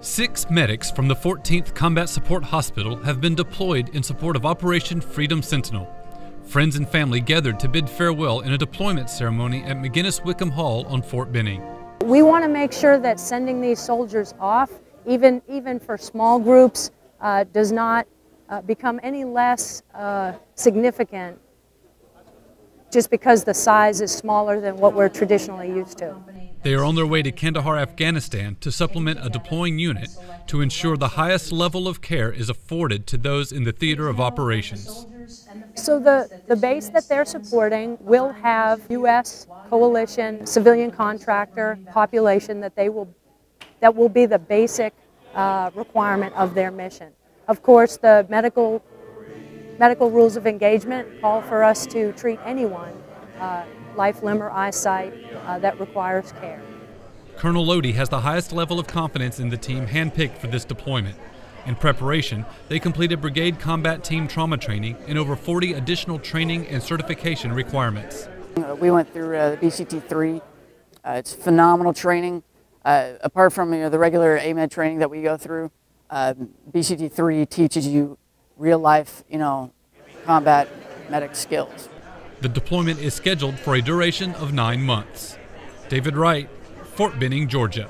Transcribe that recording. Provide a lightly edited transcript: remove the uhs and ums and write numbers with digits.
6 medics from the 14th Combat Support Hospital have been deployed in support of Operation Freedom Sentinel. Friends and family gathered to bid farewell in a deployment ceremony at McGinnis-Wickham Hall on Fort Benning. We want to make sure that sending these soldiers off, even for small groups, does not become any less significant just because the size is smaller than what we're traditionally used to. They are on their way to Kandahar, Afghanistan to supplement a deploying unit to ensure the highest level of care is afforded to those in the theater of operations. So the base that they're supporting will have U.S. coalition civilian contractor population that will be the basic requirement of their mission. Of course, the medical rules of engagement call for us to treat anyone, life, limb, or eyesight, that requires care. Colonel Lodi has the highest level of confidence in the team handpicked for this deployment. In preparation, they completed brigade combat team trauma training and over 40 additional training and certification requirements. We went through the BCT-3. It's phenomenal training. Apart from the regular AMED training that we go through, BCT-3 teaches you real-life, combat medic skills. The deployment is scheduled for a duration of 9 months. David Wright, Fort Benning, Georgia.